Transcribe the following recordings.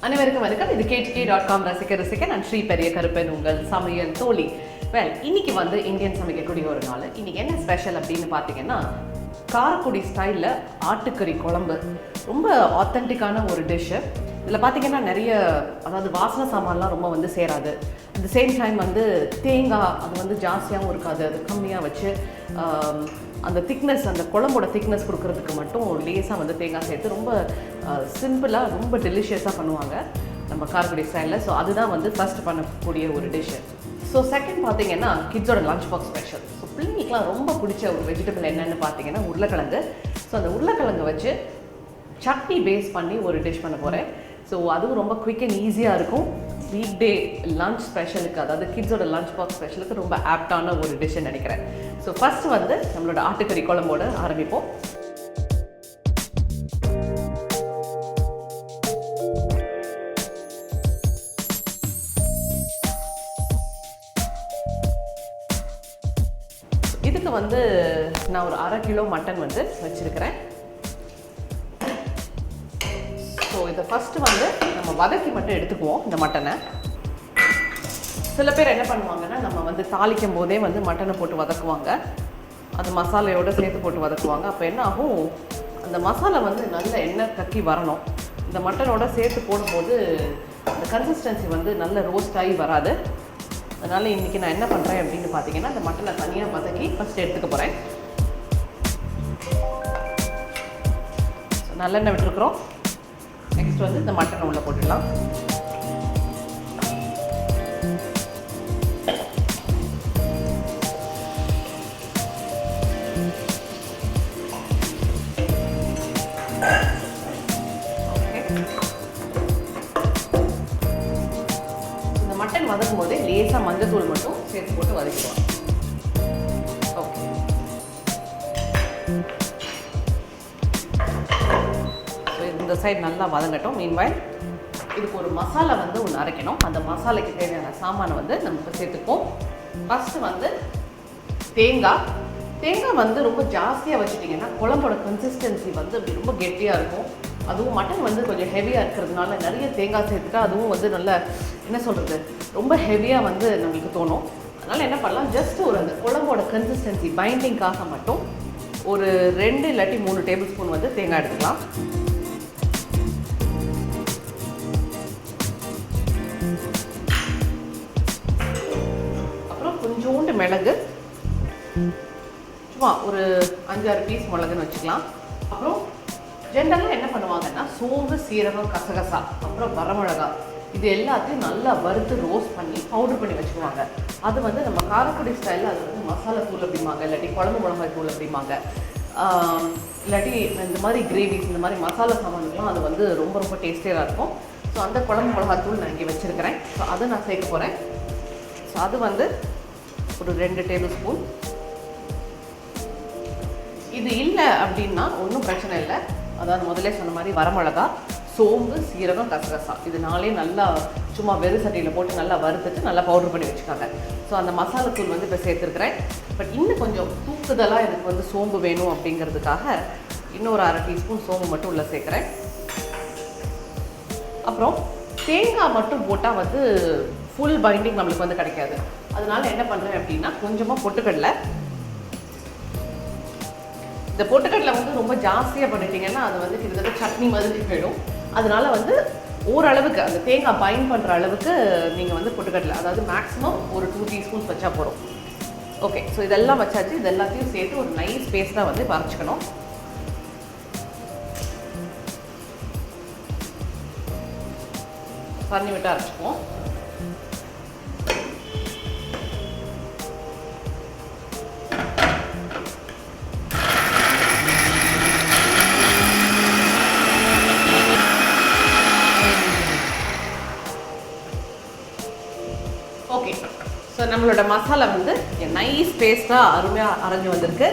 அனைவருக்கும் வணக்கம். இது KTK.com ரசிக்க நான் ஸ்ரீ பெரிய கருப்பன், உங்கள் சமையல் தோழி. இன்னைக்கு வந்து இந்தியன் சமைக்கக்கூடிய ஒரு நாள். இன்னைக்கு என்ன ஸ்பெஷல் அப்படின்னு பார்த்தீங்கன்னா, காரக்குடி ஸ்டைலில் ஆட்டுக்கறி குழம்பு. ரொம்ப ஆத்தென்டிக்கான ஒரு டிஷ்ஷு. இதில் பார்த்தீங்கன்னா நிறைய, அதாவது வாசனை சாமான்லாம் ரொம்ப வந்து சேராது. அட் த சேம் டைம் வந்து தேங்காய் அது வந்து ஜாஸ்தியாகவும் இருக்காது. அது கம்மியாக வச்சு அந்த திக்னஸ், அந்த குழம்போட திக்னஸ் கொடுக்கறதுக்கு மட்டும் லேசாக வந்து தேங்காய் சேர்த்து ரொம்ப சிம்பிளாக ரொம்ப டெலிஷியஸாக பண்ணுவாங்க நம்ம காரக்குடி ஸ்டைலில். ஸோ அதுதான் வந்து ஃபர்ஸ்ட் பண்ணக்கூடிய ஒரு டிஷ்ஷு. ஸோ செகண்ட் பார்த்தீங்கன்னா கிட்ஸோட லஞ்ச் பாக்ஸ் ஸ்பெஷல். ஸோ பிள்ளைங்களுக்குலாம் ரொம்ப பிடிச்ச ஒரு வெஜிடபிள் என்னென்னு பார்த்தீங்கன்னா உருளைக்கிழங்கு. ஸோ அந்த உருளைக்கிழங்கு வச்சு சட்னி பேஸ் பண்ணி ஒரு டிஷ் பண்ண போகிறேன். ஸோ அதுவும் ரொம்ப குயிக் அண்ட் ஈஸியாக இருக்கும். வீக் டே லஞ்ச் ஸ்பெஷலுக்கு, அதாவது கிட்ஸோட லஞ்ச் பாக்ஸ் ஸ்பெஷலுக்கு ரொம்ப ஆப்டான ஒரு டிஷ்ஷுன்னு நினைக்கிறேன். ஸோ ஃபஸ்ட்டு வந்து நம்மளோட ஆட்டுக்கறி குழம்போடு ஆரம்பிப்போம். இதுக்கு வந்து நான் ஒரு 1/2 கிலோ மட்டன் வந்து வச்சுருக்கிறேன். ஸோ இதை ஃபஸ்ட்டு வந்து நம்ம வதக்கி மட்டும் எடுத்துக்குவோம் இந்த மட்டனை. சில பேர் என்ன பண்ணுவாங்கன்னா, நம்ம வந்து தாளிக்கும் போதே வந்து மட்டனை போட்டு வதக்குவாங்க, அது மசாலையோடு சேர்த்து போட்டு வதக்குவாங்க. அப்போ என்ன ஆகும், அந்த மசாலா வந்து நல்ல எண்ணெய் கக்கி வரணும். இந்த மட்டனோட சேர்த்து போடும்போது அந்த கன்சிஸ்டன்சி வந்து நல்ல ரோஸ்ட் ஆகி வராது. அதனால் இன்றைக்கி நான் என்ன பண்ணுறேன் அப்படின்னு பார்த்தீங்கன்னா, இந்த மட்டனை தனியாக வதக்கி ஃபஸ்ட்டு எடுத்துக்க போகிறேன். நல்லெண்ணெய் விட்டுருக்குறோம். நெக்ஸ்ட் வந்து இந்த மட்டனை உள்ளே போட்டுடலாம். இந்த மட்டன் வதக்கும் போதே லேசாக மஞ்சத்தூள் மட்டும் சேர்த்து போட்டு வதக்கிடுவோம். ஓகே, இந்த சைடு நல்லா வதங்கட்டும். மீன்வாயில் இதுக்கு ஒரு மசாலா வந்து ஒன்று அரைக்கணும். அந்த மசாலைக்கு தேவையான சாமானை வந்து நம்ம சேர்த்துப்போம். ஃபஸ்ட்டு வந்து தேங்காய் வந்து ரொம்ப ஜாஸ்தியாக வச்சுட்டிங்கன்னா குழம்போட கன்சிஸ்டன்சி வந்து ரொம்ப கெட்டியாக இருக்கும். அதுவும் மட்டன் வந்து கொஞ்சம் ஹெவியாக இருக்கிறதுனால நிறைய தேங்காய் சேர்த்துட்டா அதுவும் வந்து நல்ல, என்ன சொல்கிறது, ரொம்ப ஹெவியாக வந்து நம்மளுக்கு தோணும். அதனால் என்ன பண்ணலாம், ஜஸ்ட் ஒரு அந்த குழம்போட கன்சிஸ்டன்சி பைண்டிங்காக மட்டும் ஒரு 2 இல்லாட்டி 3 டேபிள் ஸ்பூன் வந்து தேங்காய் எடுத்துக்கலாம். அப்புறம் கொஞ்சோண்டு மிளகு, சும்மா ஒரு 5-6 பீஸ் மிளகுன்னு வச்சுக்கலாம். அப்புறம் ஜென்ரலாக என்ன பண்ணுவாங்கன்னா, சோம்பு, சீரகம், கசகசா, அப்புறம் வரமிளகா, இது எல்லாத்தையும் நல்லா வறுத்து ரோஸ்ட் பண்ணி பவுடர் பண்ணி வச்சுக்குவாங்க. அது வந்து நம்ம காரக்குடி ஸ்டைலில் அது வந்து மசாலா தூள் அப்படிம்பாங்க, இல்லாட்டி குழம்பு மிளகாய் தூள் அப்படிம்பாங்க, இல்லாட்டி இந்த மாதிரி கிரேவிஸ், இந்த மாதிரி மசாலா சாமான்லாம் அது வந்து ரொம்ப ரொம்ப டேஸ்டியாக இருக்கும். ஸோ அந்த குழம்பு மிளகாய் தூள் நான் இங்கே வச்சுருக்கிறேன். ஸோ அதை நான் சேர்க்க போகிறேன். ஸோ அது வந்து ஒரு 2 டேபிள் ஸ்பூன். இது இல்லை அப்படின்னா ஒன்றும் பிரச்சனை இல்லை. அதாவது முதல்ல சொன்ன மாதிரி வரமிளகா, சோம்பு, சீரகம், கசகசா, இது 4 நல்லா சும்மா வெறும் சட்டியில் போட்டு நல்லா வறுத்துட்டு நல்லா பவுடர் பண்ணி வச்சுக்காங்க. ஸோ அந்த மசாலா தூள் வந்து இப்போ சேர்த்துருக்குறேன். பட் இன்னும் கொஞ்சம் தூக்குதலாக இதுக்கு வந்து சோம்பு வேணும் அப்படிங்கிறதுக்காக இன்னொரு 1/2 டீஸ்பூன் சோம்பு மட்டும் உள்ளே சேர்க்குறேன். அப்புறம் தேங்காய் மட்டும் போட்டால் வந்து ஃபுல் பைண்டிங் நம்மளுக்கு வந்து கிடைக்காது. அதனால என்ன பண்ணுறேன் அப்படின்னா, கொஞ்சமாக பொட்டுக்கடலை. இந்த பொட்டுக்கடலை வந்து ரொம்ப ஜாஸ்தியாக பண்ணிட்டீங்கன்னா அது வந்து கிட்டத்தட்ட சட்னி மாதிரி போயிடும். அதனால வந்து ஓரளவுக்கு அந்த தேங்காய் பைண்ட் பண்ணுற அளவுக்கு நீங்கள் வந்து பொட்டுக்கடலை, அதாவது மேக்ஸிமம் ஒரு 2 டீஸ்பூன்ஸ் வச்சா போகிறோம். ஓகே, ஸோ இதெல்லாம் வச்சாச்சு. இது எல்லாத்தையும் சேர்த்து ஒரு நைஸ் பேஸ்ட்டாக வந்து அரைச்சிக்கணும். தண்ணி விட்டு அரைச்சிக்குவோம். ஓகே, ஸோ நம்மளோட மசாலா வந்து நைஸ் பேஸ்ட்டாக அருமையாக அரைஞ்சி வந்திருக்கு.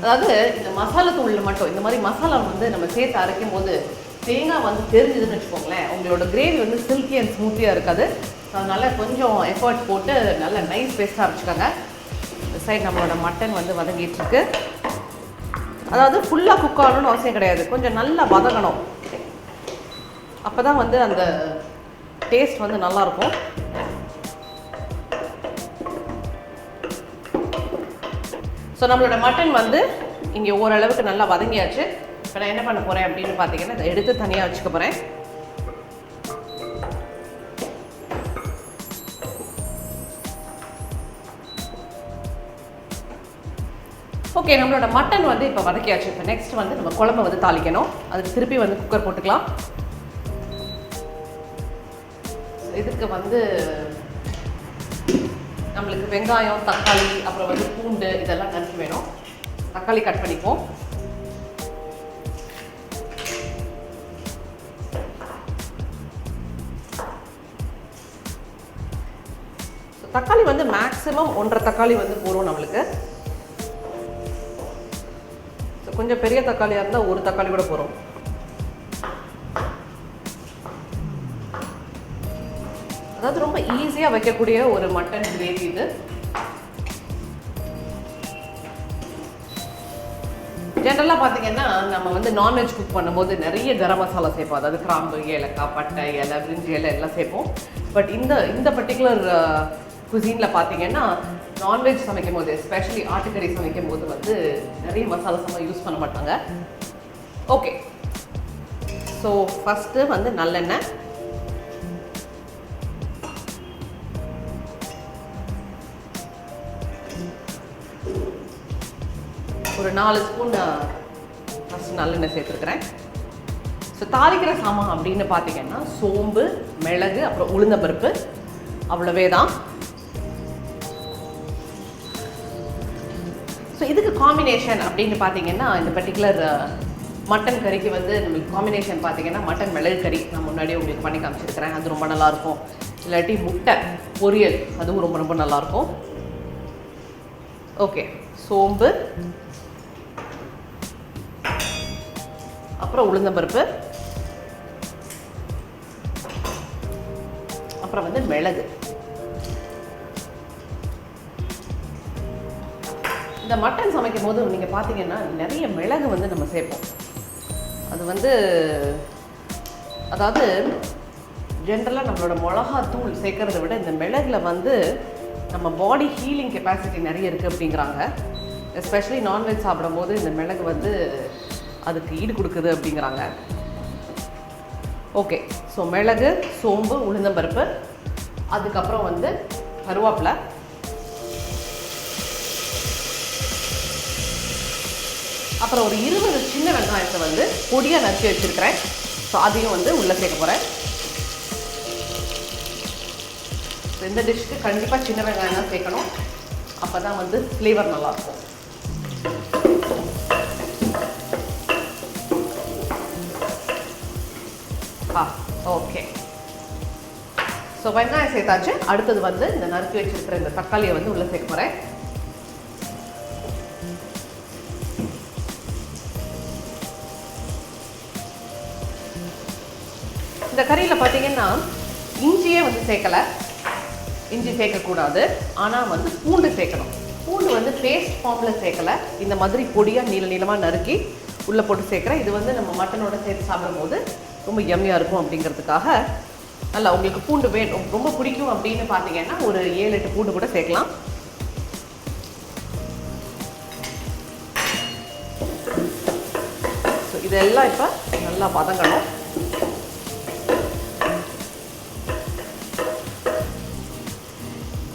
அதாவது இந்த மசாலா தூளில் மட்டும் இந்த மாதிரி மசாலா வந்து நம்ம சேர்த்து அரைக்கும் போது தேங்காய் வந்து தெரிஞ்சுதுன்னு வச்சுக்கோங்களேன், உங்களோட கிரேவி வந்து சில்கி அண்ட் ஸ்மூத்தியாக இருக்காது. அதனால் கொஞ்சம் எஃபர்ட் போட்டு நல்லா நைஸ் பேஸ்ட்டாக அரைச்சிக்கோங்க. இந்த சைடு நம்மளோட மட்டன் வந்து வதங்கிட்டுருக்கு. அதாவது ஃபுல்லாக குக் ஆகணும்னு அவசியம் கிடையாது, கொஞ்சம் நல்லா வதங்கணும். அப்போ தான் வந்து அந்த டேஸ்ட் வந்து நல்லாயிருக்கும். ஸோ நம்மளோட மட்டன் வந்து இங்கே ஓரளவுக்கு நல்லா வதங்கியாச்சு. இப்போ நான் என்ன பண்ண போகிறேன் அப்படின்னு பார்த்தீங்கன்னா, இதை எடுத்து தனியாக வச்சுக்க போகிறேன். ஓகே, நம்மளோட மட்டன் வந்து இப்போ வதக்கியாச்சு. இப்போ நெக்ஸ்ட் வந்து நம்ம குழம்பு வந்து தாளிக்கணும். அதுக்கு திருப்பி வந்து குக்கர் போட்டுக்கலாம். இதுக்கு வந்து நம்மளுக்கு வெங்காயம், தக்காளி, அப்புறம் வந்து பூண்டு இதெல்லாம் நறுக்கி வேணும். தக்காளி கட் பண்ணிப்போம். தக்காளி வந்து மேக்ஸிமம் 1.5 தக்காளி வந்து போகிறோம் நம்மளுக்கு. கொஞ்சம் பெரிய தக்காளியாக இருந்தால் 1 தக்காளி கூட போகிறோம். அதாவது ரொம்ப ஈஸியாக வைக்கக்கூடிய ஒரு மட்டன் கிரேவி இது. ஜென்ரலாக பார்த்தீங்கன்னா நம்ம வந்து நான்வெஜ் குக் பண்ணும்போது நிறைய கரம் மசாலா சேர்ப்போம். அதாவது கிராம்பு, ஏலக்காய், பட்டை இலை, பிரிஞ்சி இலை எல்லாம் சேர்ப்போம். பட் இந்த பர்டிகுலர் குசீனில் பார்த்தீங்கன்னா நான்வெஜ் சமைக்கும் போது, எஸ்பெஷலி ஆட்டுக்கறி சமைக்கும் போது வந்து நிறைய மசாலாஸ் யூஸ் பண்ண மாட்டாங்க. ஓகே, ஸோ ஃபஸ்ட்டு வந்து நல்லெண்ணெய், ஒரு 4 ஸ்பூன் ஃபஸ்ட் நல்லெண்ணெய் சேர்த்துருக்குறேன். ஸோ தாளிக்கிற சாமான் அப்படின்னு பார்த்தீங்கன்னா சோம்பு, மிளகு, அப்புறம் உளுந்தம்பருப்பு, அவ்வளவே தான். ஸோ இதுக்கு காம்பினேஷன் அப்படின்னு பார்த்தீங்கன்னா இந்த பர்டிகுலர் மட்டன் கறிக்கு வந்து நம்மளுக்கு காம்பினேஷன் பார்த்தீங்கன்னா மட்டன் மிளகு கறி நான் முன்னாடியே உங்களுக்கு பண்ணி காமிச்சிருக்கிறேன். அது ரொம்ப நல்லாயிருக்கும். இல்லாட்டி முட்டை பொரியல், அதுவும் ரொம்ப ரொம்ப நல்லாயிருக்கும். ஓகே, சோம்பு, அப்புறம் உளுந்தம்பருப்பு, அப்புறம் வந்து மிளகு. இந்த மட்டன் சமைக்கும் போது நீங்கள் பார்த்தீங்கன்னா நிறைய மிளகு வந்து நம்ம சேர்ப்போம். அது வந்து அதாவது ஜென்ரலாக நம்மளோட மிளகாத்தூள் சேர்க்கறத விட இந்த மிளகுல வந்து நம்ம பாடி ஹீலிங் கெப்பாசிட்டி நிறைய இருக்குது அப்படிங்கிறாங்க. எஸ்பெஷலி நான்வெஜ் சாப்பிடும் போது இந்த மிளகு வந்து அதுக்கு ஈடு கொடுக்குது அப்படிங்கிறாங்க. ஓகே, ஸோ மிளகு, சோம்பு, உளுந்தம்பருப்பு, அதுக்கப்புறம் வந்து கருவேப்பிலை, அப்புறம் ஒரு 20 சின்ன வெங்காயத்தை வந்து பொடியாக நறுக்கி வச்சுருக்கிறேன். ஸோ அதையும் வந்து உள்ளே சேர்க்க போகிறேன். இந்த டிஷ்க்கு கண்டிப்பாக சின்ன வெங்காயம் தான் சேர்க்கணும். அப்போ தான் வந்து ஃப்ளேவர் நல்லாயிருக்கும். ஓகே, ஸோ வெங்காயம் சேர்த்தாச்சு. அடுத்தது வந்து இந்த நறுக்கி வச்சிருக்கிற இந்த தக்காளியை வந்து உள்ளே சேர்க்க போகிறேன். இந்த கறியில் பார்த்தீங்கன்னா இஞ்சியே வந்து சேர்க்கலை, இஞ்சி சேர்க்கக்கூடாது. ஆனால் வந்து பூண்டு சேர்க்கணும். பூண்டு வந்து பேஸ்ட் ஃபார்மில் சேர்க்கலை, இந்த மாதிரி பொடியாக நீளமாக நறுக்கி உள்ளே போட்டு சேர்க்குறேன். இது வந்து நம்ம மட்டனோட சேர்த்து சாப்பிடும்போது ரொம்ப யம்மியாக இருக்கும் அப்படிங்கிறதுக்காக. நல்லா உங்களுக்கு பூண்டு வேணும், ரொம்ப பிடிக்கும் அப்படின்னு பார்த்தீங்கன்னா ஒரு 7-8 பூண்டு கூட சேர்க்கலாம். ஸோ இதெல்லாம் இப்போ நல்லா வதங்கணும்.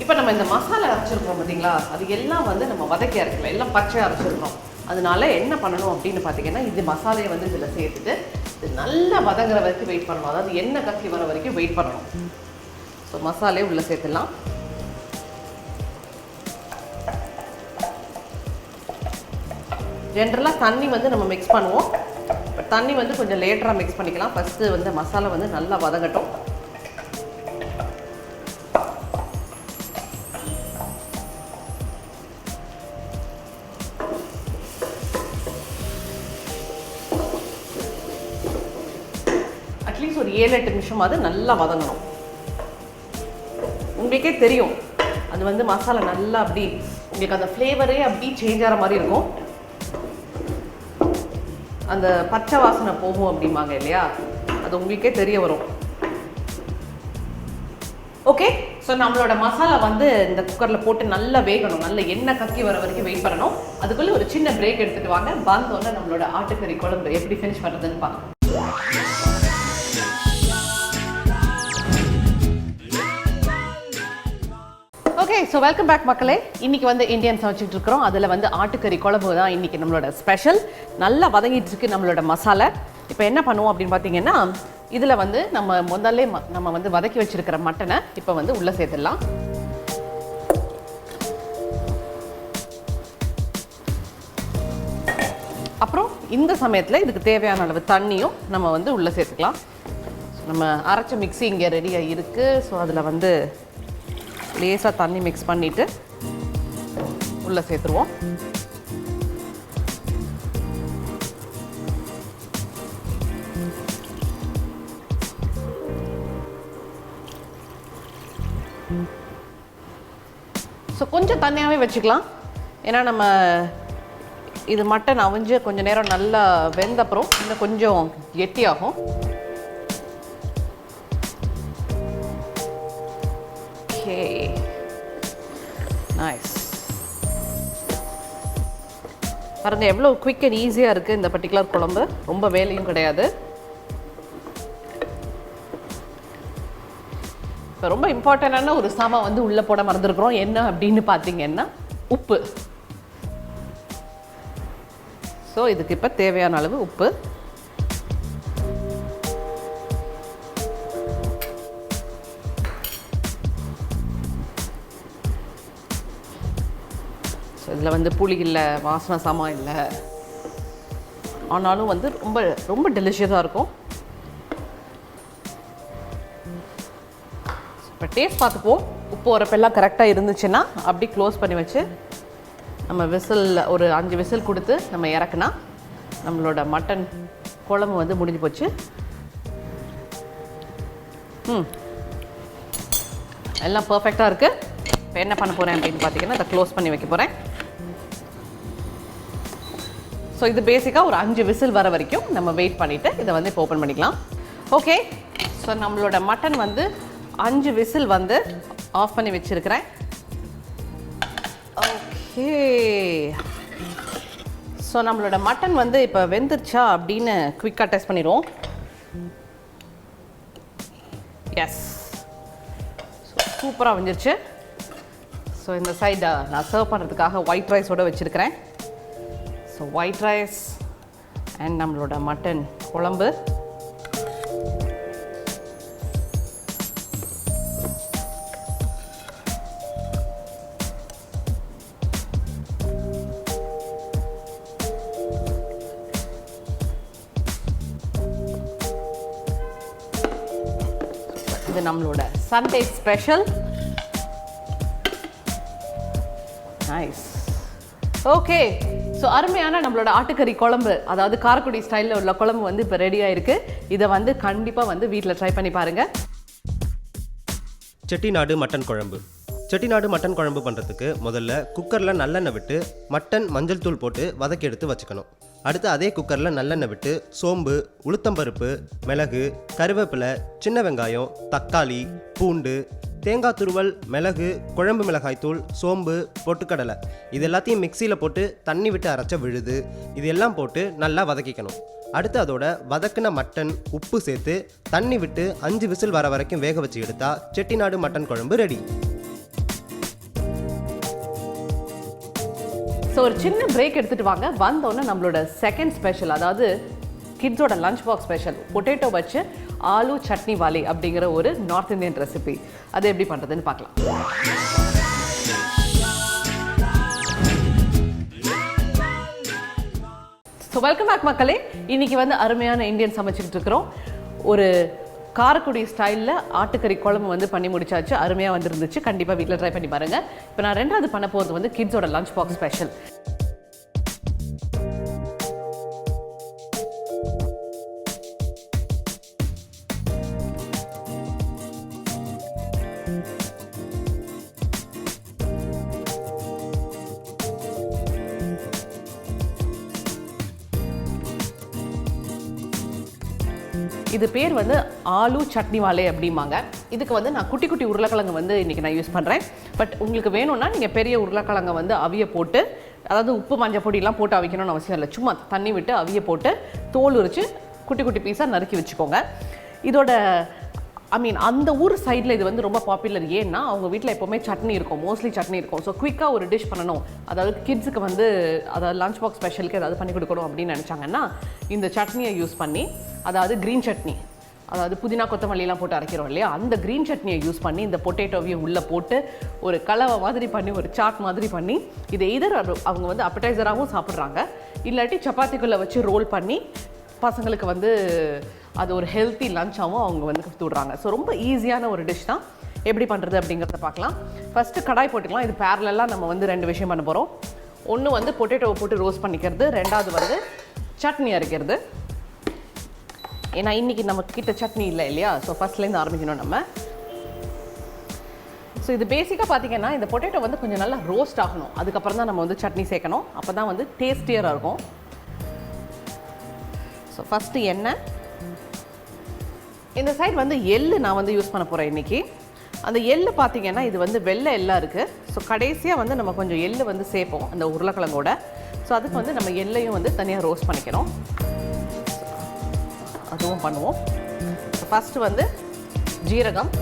இப்போ நம்ம இந்த மசாலா அரைச்சிருக்கோம் பார்த்தீங்களா, அது எல்லாம் வந்து நம்ம வதக்கி அரைக்கல, எல்லாம் பச்சையாக அரைச்சிருக்கோம். அதனால என்ன பண்ணணும் அப்படின்னு பார்த்தீங்கன்னா இது மசாலையை வந்து இதில் சேர்த்துட்டு இது நல்லா வதங்குற வரைக்கும் வெயிட் பண்ணணும். அதாவது எண்ணெய் கக்கி வர வரைக்கும் வெயிட் பண்ணணும். ஸோ மசாலையை உள்ளே சேர்த்துடலாம். ஜென்ரலாக தண்ணி வந்து நம்ம மிக்ஸ் பண்ணுவோம். பட் தண்ணி வந்து கொஞ்சம் லேட்டராக மிக்ஸ் பண்ணிக்கலாம். ஃபஸ்ட்டு வந்து மசாலா வந்து நல்லா வதங்கட்டும். அட்லீஸ்ட் ஒரு 7-8 நிமிஷமாவது நல்லா வதங்கணும். உங்களுக்கே தெரியும் அது வந்து மசாலா நல்லா அப்படி உங்களுக்கு அந்த ஃப்ளேவரே அப்படி சேஞ்ச் ஆகிற மாதிரி இருக்கும். அந்த பச்சை வாசனை போகும் அப்படிம்பாங்க இல்லையா, அது உங்களுக்கே தெரிய வரும். ஓகே, ஸோ நம்மளோட மசாலா வந்து இந்த குக்கரில் போட்டு நல்லா வேகணும், நல்ல எண்ணெய் கக்கி வர வரைக்கும் வெயிட் பண்ணணும். அதுக்குள்ளே ஒரு சின்ன பிரேக் எடுத்துகிட்டு வாங்க. வந்தோடனே நம்மளோட ஆட்டுக்கறி குழம்பு எப்படி ஃபினிஷ் பண்ணுறதுன்னு பார்க்கலாம். ஓகே, ஸோ வெல்கம் பேக் மக்களே. இன்றைக்கி வந்து இந்தியன் சமைச்சிட்டு இருக்கிறோம். அதில் வந்து ஆட்டுக்கறி குழம்பு தான் இன்றைக்கி நம்மளோட ஸ்பெஷல். நல்லா வதங்கிட்டு இருக்கு நம்மளோட மசாலா. இப்போ என்ன பண்ணுவோம் அப்படின்னு பார்த்தீங்கன்னா, இதில் வந்து நம்ம வந்து வதக்கி வச்சிருக்கிற மட்டனை இப்போ வந்து உள்ளே சேர்த்துடலாம். அப்புறம் இந்த சமயத்தில் இதுக்கு தேவையான அளவு தண்ணியும் நம்ம வந்து உள்ளே சேர்த்துக்கலாம். நம்ம அரைச்ச மிக்ஸி இங்கே ரெடியாக இருக்குது. ஸோ அதில் வந்து லேசாக தண்ணி மிக்ஸ் பண்ணிவிட்டு உள்ளே சேர்த்துருவோம். ஸோ கொஞ்சம் தண்ணியாகவே வச்சுக்கலாம். ஏன்னா நம்ம இது மட்டன் அவிஞ்சு கொஞ்சம் நேரம் நல்லா வெந்தப்புறம் இன்னும் கொஞ்சம் கெட்டியாகும். Okay, nice. பாருங்க எவ்வளோ குவிக் அண்ட் ஈஸியாக இருக்குது இந்த பர்டிகுலர் குழம்பு. ரொம்ப வேலையும் கிடையாது. இப்போ ரொம்ப இம்பார்ட்டண்டான ஒரு சாமான் வந்து உள்ளே போட மறந்துருக்குறோம். என்ன அப்படின்னு பார்த்தீங்கன்னா உப்பு. ஸோ இதுக்கு இப்போ தேவையான அளவு உப்பு. ஸோ இதில் வந்து புளி இல்லை, வாசனை சாமான் இல்லை, ஆனாலும் வந்து ரொம்ப ரொம்ப டெலிஷியஸாக இருக்கும். இப்போ டேஸ்ட் பார்த்துப்போம். உப்பு உரப்பெல்லாம் கரெக்டாக இருந்துச்சுன்னா அப்படி க்ளோஸ் பண்ணி வச்சு நம்ம ஒரு 5 விசில் கொடுத்து நம்ம இறக்குனா நம்மளோட மட்டன் குழம்பு வந்து முடிஞ்சு போச்சு. எல்லாம் பர்ஃபெக்டாக இருக்குது. இப்போ என்ன பண்ண போகிறேன் அப்படின்னு பார்த்தீங்கன்னா, அதை க்ளோஸ் பண்ணி வைக்க போகிறேன். ஸோ இது பேசிக்காக ஒரு 5 விசில் வர வரைக்கும் நம்ம வெயிட் பண்ணிவிட்டு இதை வந்து இப்போ ஓப்பன் பண்ணிக்கலாம். ஓகே, ஸோ நம்மளோட மட்டன் வந்து 5 விசில் வந்து ஆஃப் பண்ணி வச்சுருக்கிறேன். ஓகே, ஸோ நம்மளோட மட்டன் வந்து இப்போ வெந்துருச்சா அப்படின்னு குவிக்காக டெஸ்ட் பண்ணிடுவோம். எஸ், சூப்பராக வந்துருச்சு. ஸோ இந்த சைடை நான் சர்வ் பண்ணுறதுக்காக ஒயிட் ரைஸோடு வச்சுருக்கிறேன். ஸோ ஒயிட் ரைஸ் அண்ட் நம்மளோட மட்டன் குழம்பு. இது நம்மளோட Sunday special. Nice. Okay, so அருமையான நம்மளோட ஆட்டுக்கறி குழம்பு, அதாவது காரைக்குடி ஸ்டைலில் உள்ள குழம்பு வந்து இப்போ ரெடியாக இருக்குது. இதை வந்து கண்டிப்பாக வந்து வீட்டில் ட்ரை பண்ணி பாருங்கள். செட்டிநாடு மட்டன் குழம்பு. செட்டிநாடு மட்டன் குழம்பு பண்ணுறதுக்கு முதல்ல குக்கரில் நல்லெண்ணெய் விட்டு மட்டன் மஞ்சள் தூள் போட்டு வதக்கி எடுத்து வச்சுக்கணும். அடுத்து அதே குக்கரில் நல்லெண்ணெய் விட்டு சோம்பு, உளுத்தம்பருப்பு, மிளகு, கருவேப்பிலை, சின்ன வெங்காயம், தக்காளி, பூண்டு, தேங்காய் துருவல், மிளகு, குழம்பு மிளகாய்த்தூள், சோம்பு, பொட்டுக்கடலை இது எல்லாத்தையும் மிக்சியில் போட்டு தண்ணி விட்டு அரைச்ச விழுது இது எல்லாம் போட்டு நல்லா வதக்கிக்கணும். அடுத்து அதோட வதக்கின மட்டன் உப்பு சேர்த்து தண்ணி விட்டு 5 விசில் வர வரைக்கும் வேக வச்சு எடுத்தா செட்டிநாடு மட்டன் குழம்பு ரெடி. ஸோ ஒரு சின்ன பிரேக் எடுத்துகிட்டு வாங்க. வந்தோடனே நம்மளோட செகண்ட் ஸ்பெஷல், அதாவது கிட்ஸோட லஞ்ச் பாக்ஸ் ஸ்பெஷல், பொட்டேட்டோ வச்சு ஆலு சட்னி வாலி அப்படிங்கிற ஒரு நார்த் இந்தியன் ரெசிபி. அது எப்படி பண்ணுறதுன்னு பார்க்கலாம். ஸோ வெல்கம் பேக் மக்களே. இன்றைக்கி வந்து அருமையான இந்தியன் சமைச்சிக்கிட்டு இருக்கிறோம். ஒரு காரைக்குடி ஸ்டைலில் ஆட்டுக்கறி குழம்பு வந்து பண்ணி முடிச்சாச்சு. அருமையாக வந்துருந்துச்சு. கண்டிப்பாக வீட்டில் ட்ரை பண்ணி பாருங்கள். இப்போ நான் ரெண்டாவது பண்ண போகிறது வந்து கிட்ஸோட லஞ்ச் பாக்ஸ் ஸ்பெஷல். இது பேர் வந்து ஆலு சட்னி வாலே அப்படிம்பாங்க. இதுக்கு வந்து நான் குட்டி குட்டி உருளைக்கிழங்கு வந்து இன்றைக்கி நான் யூஸ் பண்ணுறேன். பட் உங்களுக்கு வேணும்னா நீங்கள் பெரிய உருளைக்கிழங்கை வந்து அவிய போட்டு, அதாவது உப்பு மஞ்சள் பொடியெலாம் போட்டு அவிக்கணும்னு அவசியம் இல்லை. சும்மா தண்ணி விட்டு அவிய போட்டு தோல் உரித்து குட்டி குட்டி பீஸாக நறுக்கி வச்சுக்கோங்க. இதோட அந்த ஊர் சைடில் இது வந்து ரொம்ப பாப்புலர். ஏன்னா அவங்க வீட்டில் எப்போவுமே சட்னி இருக்கும், மோஸ்ட்லி சட்னி இருக்கும். ஸோ குயிக்காக ஒரு டிஷ் பண்ணணும், அதாவது கிட்ஸுக்கு வந்து அதாவது லஞ்ச் பாக்ஸ் ஸ்பெஷலுக்கு ஏதாவது பண்ணி கொடுக்கணும் அப்படின்னு நினச்சாங்கன்னா இந்த சட்னியை யூஸ் பண்ணி, அதாவது க்ரீன் சட்னி, அதாவது புதினா கொத்தமல்லிலாம் போட்டு அரைக்கிறோம் இல்லையா, அந்த க்ரீன் சட்னியை யூஸ் பண்ணி இந்த பொட்டேட்டோவையும் உள்ளே போட்டு ஒரு கலவை மாதிரி பண்ணி, ஒரு சாட் மாதிரி பண்ணி, இதை எதர் அவங்க வந்து அப்படைசராகவும் சாப்பிட்றாங்க, இல்லாட்டி சப்பாத்திக்குள்ளே வச்சு ரோல் பண்ணி பசங்களுக்கு வந்து அது ஒரு ஹெல்த்தி லஞ்சாகவும் அவங்க வந்து கொடுத்து விட்றாங்க. ஸோ ரொம்ப ஈஸியான ஒரு டிஷ் தான். எப்படி பண்ணுறது அப்படிங்கிறத பார்க்கலாம். ஃபஸ்ட்டு கடாய் போட்டுக்கலாம். இது பேரலெல்லாம் நம்ம வந்து 2 விஷயம் பண்ண போகிறோம். ஒன்று வந்து பொட்டேட்டோவை போட்டு ரோஸ்ட் பண்ணிக்கிறது, 2வது வந்து சட்னி அரைக்கிறது. ஏன்னா இன்றைக்கி நமக்கு கிட்ட சட்னி இல்லை இல்லையா, ஸோ ஃபஸ்ட்லேருந்து ஆரம்பிக்கணும் நம்ம. ஸோ இது பேசிக்காக பார்த்திங்கன்னா இந்த பொட்டேட்டோ வந்து கொஞ்சம் நல்லா ரோஸ்ட் ஆகணும், அதுக்கப்புறம் தான் நம்ம வந்து சட்னி சேர்க்கணும். அப்போ தான் வந்து டேஸ்டியராக இருக்கும். ஸோ ஃபஸ்ட்டு எண்ணெய், இந்த சைடு வந்து எள்ளு நான் வந்து யூஸ் பண்ண போகிறேன் இன்றைக்கி. அந்த எள்ளு பார்த்திங்கன்னா இது வந்து வெள்ளை எல்லாம் இருக்குது. ஸோ கடைசியாக வந்து நம்ம கொஞ்சம் எள்ளு வந்து சேர்ப்போம் அந்த உருளைக்கிழங்கோட. ஸோ அதுக்கு வந்து நம்ம எள்ளையும் வந்து தனியாக ரோஸ்ட் பண்ணிக்கணும், அதுவும் பண்ணுவோம். ஃபஸ்ட்டு வந்து ஜீரகம்,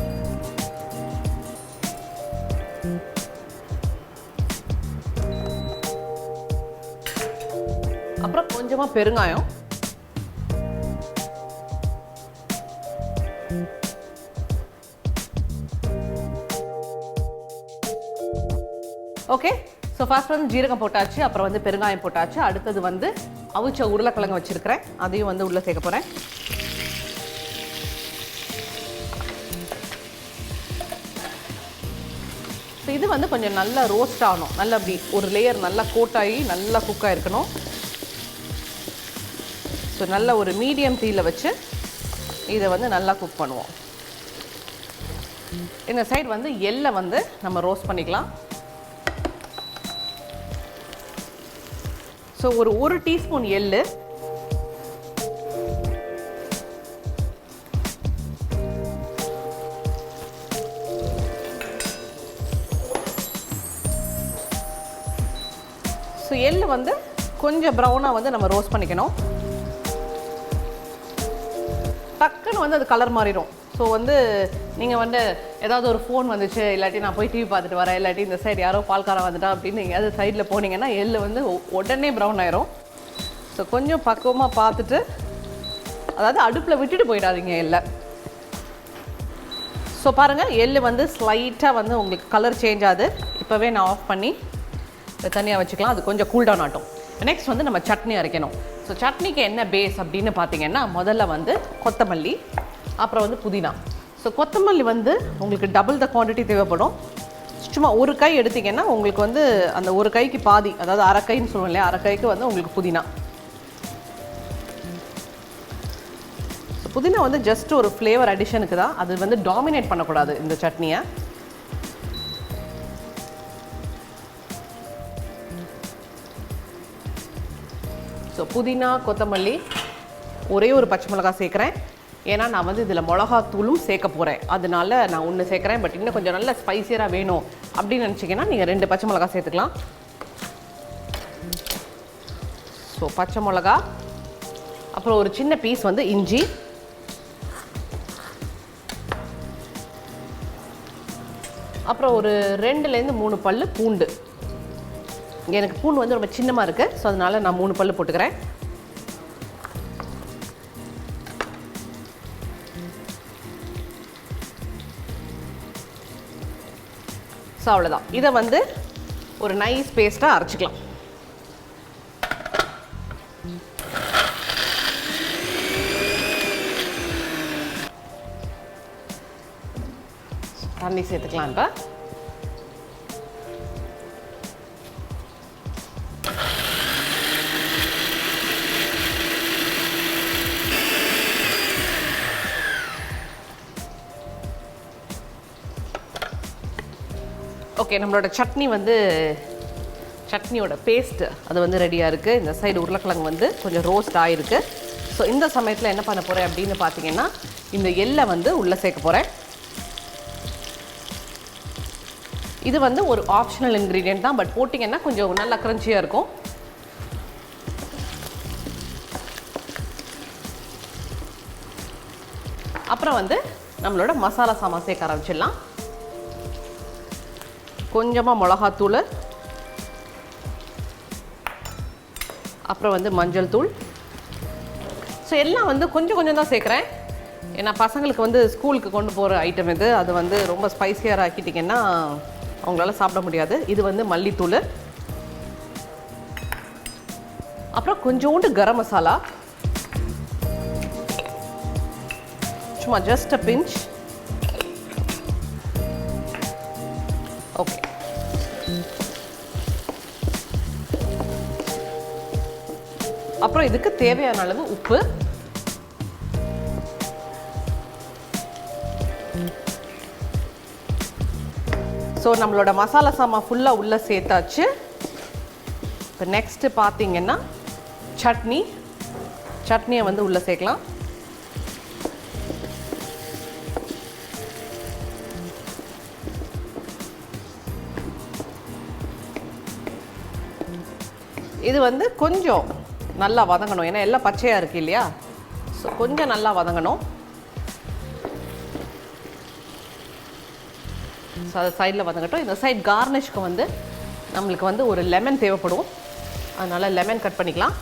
அப்புறம் கொஞ்சமாக பெருங்காயம், ஓகே. ஸோ ஃபர்ஸ்ட் வந்து ஜீரகம் போட்டாச்சு, அப்புறம் வந்து பெருங்காயம் போட்டாச்சு. அடுத்தது வந்து அவிச்ச உருளைக்கிழங்கு வச்சுருக்கிறேன், அதையும் வந்து உள்ளே சேர்க்க போகிறேன். ஸோ இது வந்து கொஞ்சம் நல்லா ரோஸ்ட் ஆகணும், நல்லா அப்படி ஒரு லேயர் நல்லா கோட்டாகி நல்லா குக்காக இருக்கணும். ஸோ நல்ல ஒரு மீடியம் தீயில் வச்சு இதை வந்து நல்லா குக் பண்ணுவோம். இந்த சைடு வந்து எள்ளை வந்து நம்ம ரோஸ்ட் பண்ணிக்கலாம். ஸோ ஒரு டீஸ்பூன் எள்ளு, ஸோ எள்ளு வந்து கொஞ்சம் ப்ரௌனாக வந்து நம்ம ரோஸ்ட் பண்ணிக்கணும். டக்குன்னு வந்து அது கலர் மாறிடும். ஸோ வந்து நீங்கள் வந்து ஏதாவது ஒரு ஃபோன் வந்துச்சு, இல்லாட்டி நான் போய் டிவி பார்த்துட்டு வரேன், இல்லாட்டி இந்த சைடு யாரோ பால்காரன் வந்துட்டா அப்படின்னு நீங்கள் அது சைடில் போனீங்கன்னா எள்ளு வந்து உடனே ப்ரௌன் ஆயிரும். ஸோ கொஞ்சம் பக்குவமாக பார்த்துட்டு, அதாவது அடுப்பில் விட்டுட்டு போயிடாதீங்க எள்ளை. ஸோ பாருங்கள், எள்ளு வந்து ஸ்லைட்டாக வந்து உங்களுக்கு கலர் சேஞ்ச் ஆகுது. இப்போவே நான் ஆஃப் பண்ணி தனியாக வச்சுக்கலாம், அது கொஞ்சம் கூல்டவுன் ஆகட்டும். நெக்ஸ்ட் வந்து நம்ம சட்னி அரைக்கணும். ஸோ சட்னிக்கு என்ன பேஸ் அப்படின்னு பார்த்தீங்கன்னா, முதல்ல வந்து கொத்தமல்லி, அப்புறம் வந்து புதினா. ஸோ கொத்தமல்லி வந்து உங்களுக்கு டபுள் த குவான்டிட்டி தேவைப்படும். சும்மா ஒரு கை எடுத்திங்கன்னா உங்களுக்கு வந்து அந்த ஒரு கைக்கு பாதி, அதாவது அரை கைன்னு சொல்லுவோம் இல்லையா, அரை கைக்கு வந்து உங்களுக்கு புதினா. ஸோ புதினா வந்து ஜஸ்ட் ஒரு ஃப்ளேவர் அடிஷனுக்கு தான், அது வந்து டாமினேட் பண்ணக்கூடாது இந்த சட்னியை. ஸோ புதினா, கொத்தமல்லி, ஒரே ஒரு பச்சை மிளகாய் சேர்க்குறேன். ஏன்னா நான் வந்து இதில் மிளகாத்தூளும் சேர்க்க போகிறேன், அதனால நான் ஒன்று சேர்க்குறேன். பட் இன்னும் கொஞ்சம் நல்ல ஸ்பைசியராக வேணும் அப்படின்னு நினச்சிங்கன்னா நீங்கள் 2 பச்சை மிளகாய் சேர்த்துக்கலாம். ஸோ பச்சை மிளகா, அப்புறம் ஒரு சின்ன பீஸ் வந்து இஞ்சி, அப்புறம் ஒரு 2லேருந்து 3 பல்லு பூண்டு. எனக்கு பூண்டு வந்து ரொம்ப சின்னமாக இருக்குது, ஸோ அதனால் நான் 3 பல்லு போட்டுக்கிறேன். ஸோ அவ்வளோதான். இதை வந்து ஒரு நைஸ் பேஸ்ட்டாக அரைச்சிக்கலாம். தண்ணி சேர்த்துக்கலாம் இப்போ. ஓகே, நம்மளோட சட்னி வந்து சட்னியோட பேஸ்ட்டு அது வந்து ரெடியாக இருக்குது. இந்த சைடு உருளைக்கிழங்கு வந்து கொஞ்சம் ரோஸ்ட் ஆகிருக்கு. ஸோ இந்த சமயத்தில் என்ன பண்ண போகிறேன் அப்படின்னு பார்த்தீங்கன்னா இந்த எள்ளை வந்து உள்ளே சேர்க்க போகிறேன். இது வந்து ஒரு ஆப்ஷனல் இன்க்ரீடியன்ட் தான், பட் போட்டிங்கன்னா கொஞ்சம் நல்லா க்ரன்ச்சியாக இருக்கும். அப்புறம் வந்து நம்மளோட மசாலா சாமான் சேர்க்க ஆரம்பிச்சிடலாம். கொஞ்சமாக மிளகாத்தூள், அப்புறம் வந்து மஞ்சள் தூள். ஸோ எல்லாம் வந்து கொஞ்சம் கொஞ்சம் தான் சேர்க்குறேன். ஏன்னா பசங்களுக்கு வந்து ஸ்கூலுக்கு கொண்டு போகிற ஐட்டம் இது. அது வந்து ரொம்ப ஸ்பைஸியாக ஆக்கிட்டிங்கன்னா அவங்களால சாப்பிட முடியாது. இது வந்து மல்லித்தூள், அப்புறம் கொஞ்சோண்டு கரம் மசாலா, சும்மா ஜஸ்ட் அ பிஞ்ச். ஓகே, அப்புறம் இதுக்கு தேவையான அளவு உப்பு. ஸோ நம்மளோட மசாலா சாமான் ஃபுல்லாக உள்ளே சேர்த்தாச்சு. இப்போ நெக்ஸ்ட்டு பார்த்தீங்கன்னா சட்னியை வந்து உள்ளே சேர்க்கலாம். இது வந்து கொஞ்சம் நல்லா வதங்கணும், ஏன்னா எல்லாம் பச்சையாக இருக்குது இல்லையா. ஸோ கொஞ்சம் நல்லா வதங்கணும். ஸோ அது சைடில் வதங்கட்டும். இந்த சைட் கார்னிஷ்க்கு வந்து நம்மளுக்கு வந்து ஒரு லெமன் தேவைப்படும். அதனால் லெமன் கட் பண்ணிக்கலாம்.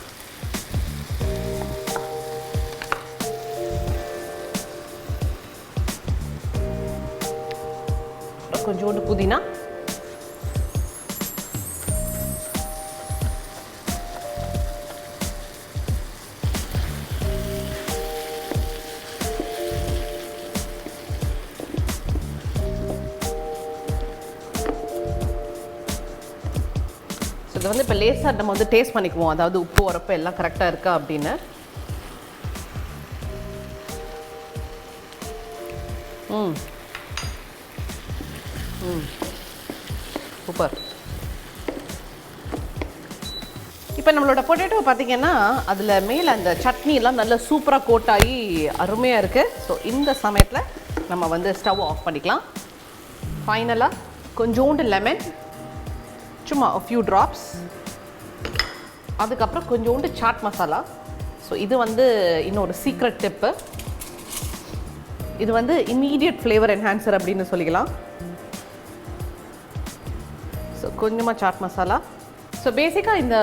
கொஞ்சோண்டு புதினா, இதை வந்து இப்போ லேசாக நம்ம வந்து டேஸ்ட் பண்ணிக்குவோம், அதாவது உப்பு உரப்பு எல்லாம் கரெக்டாக இருக்கா அப்படின்னு. சூப்பர். இப்போ நம்மளோட பொட்டேட்டோ பார்த்தீங்கன்னா அதில் மேலே அந்த சட்னிலாம் நல்லா சூப்பராக கோட்டாகி அருமையாக இருக்குது. ஸோ இந்த சமயத்தில் நம்ம வந்து ஸ்டவ் ஆஃப் பண்ணிக்கலாம். ஃபைனலாக கொஞ்சோண்டு லெமன், சும்மா ஃபியூ ட்ராப்ஸ், அதுக்கப்புறம் கொஞ்சோண்டு சாட் மசாலா. ஸோ இது வந்து இன்னொரு சீக்ரெட் டிப்பு. இது வந்து இம்மீடியட் ஃப்ளேவர் என்ஹான்சர் அப்படின்னு சொல்லிக்கலாம். ஸோ கொஞ்சமாக சாட் மசாலா. ஸோ பேசிக்காக இந்த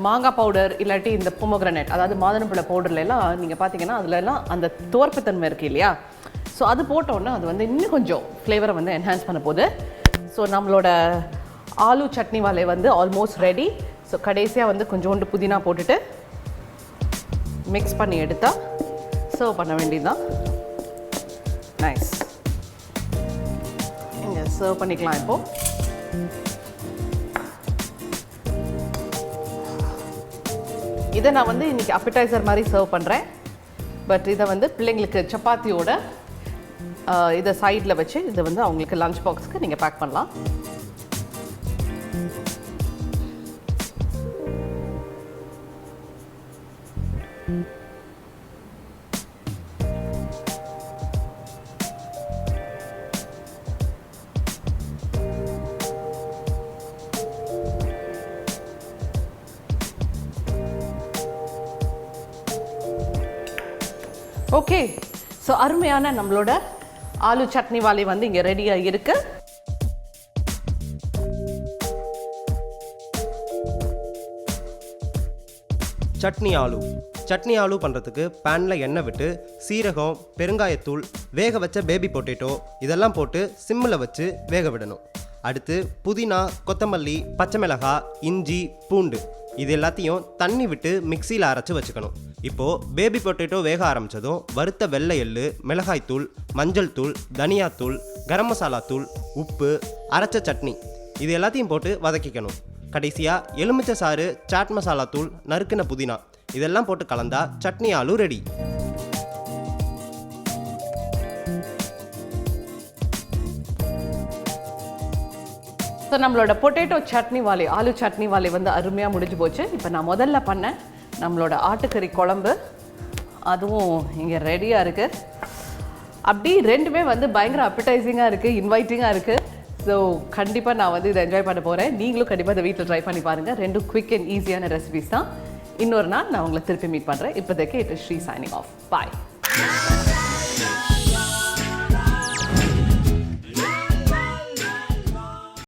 மாங்காய் பவுடர் இல்லாட்டி இந்த பொமோகிரானேட், அதாவது மாதுளம்பழ பவுடர்லாம் நீங்கள் பார்த்தீங்கன்னா அதுலலாம் அந்த துவர்ப்புத்தன்மை இருக்குது இல்லையா. ஸோ அது போட்டோன்னா அது வந்து இன்னும் கொஞ்சம் ஃப்ளேவரை வந்து என்ஹான்ஸ் பண்ண போகுது. ஸோ நம்மளோட ஆலு சட்னி வாலை வந்து ஆல்மோஸ்ட் ரெடி. ஸோ கடைசியாக வந்து கொஞ்சோண்டு புதினா போட்டுட்டு மிக்ஸ் பண்ணி எடுத்தால் சர்வ் பண்ண வேண்டியதுதான். நைஸ். இங்கே சர்வ் பண்ணிக்கலாம். இப்போது இதை நான் வந்து இன்றைக்கி அப்படைசர் மாதிரி சர்வ் பண்ணுறேன். பட் இதை வந்து பிள்ளைங்களுக்கு சப்பாத்தியோட இதை சைடில் வச்சு இதை வந்து அவங்களுக்கு லஞ்ச் பாக்ஸுக்கு நீங்கள் பேக் பண்ணலாம். ஓகே, ஸோ அருமையான நம்மளோட ஆலு சட்னி வாலை வந்து இங்கே ரெடியாக இருக்கு. சட்னி ஆலு பண்ணுறதுக்கு பேனில் எண்ணெய் விட்டு சீரகம், பெருங்காயத்தூள், வேக வச்ச பேபி பொட்டேட்டோ இதெல்லாம் போட்டு சிம்மில் வச்சு வேக விடணும். அடுத்து புதினா, கொத்தமல்லி, பச்சை மிளகாய், இஞ்சி, பூண்டு இது எல்லாத்தையும் தண்ணி விட்டு மிக்சியில் அரைச்சி வச்சுக்கணும். இப்போது பேபி பொட்டேட்டோ வேக ஆரம்பித்ததும் வறுத்த வெள்ளை எள்ளு, மிளகாய்த்தூள், மஞ்சள் தூள், தனியாத்தூள், கரம் மசாலா தூள், உப்பு, அரைச்ச சட்னி இது எல்லாத்தையும் போட்டு வதக்கிக்கணும். கடைசியாக எலுமிச்சை சாறு, சாட் மசாலா தூள், நறுக்கின புதினா இதெல்லாம் போட்டு கலந்தா சட்னி ஆலு ரெடி. ஸோ நம்மளோட பொட்டேட்டோ சட்னி வாலை, ஆலு சட்னி வாலை வந்து அருமையாக முடிஞ்சு போச்சு. இப்போ நான் முதல்ல பண்ணேன் நம்மளோட ஆட்டுக்கறி குழம்பு, அதுவும் இங்கே ரெடியாக இருக்குது. அப்படி ரெண்டுமே வந்து பயங்கர அப்படைசிங்காக இருக்குது, இன்வைட்டிங்காக இருக்குது. ஸோ கண்டிப்பாக நான் வந்து இதை என்ஜாய் பண்ண போகிறேன். நீங்களும் கண்டிப்பாக இதை வீட்டில் ட்ரை பண்ணி பாருங்கள். ரெண்டும் குவிக் அண்ட் ஈஸியான ரெசிபிஸ் தான். இன்னொரு நாள் நான் உங்களை திருப்பி மீட் பண்ணுறேன். இப்போதைக்கு it is Shri signing off. Bye.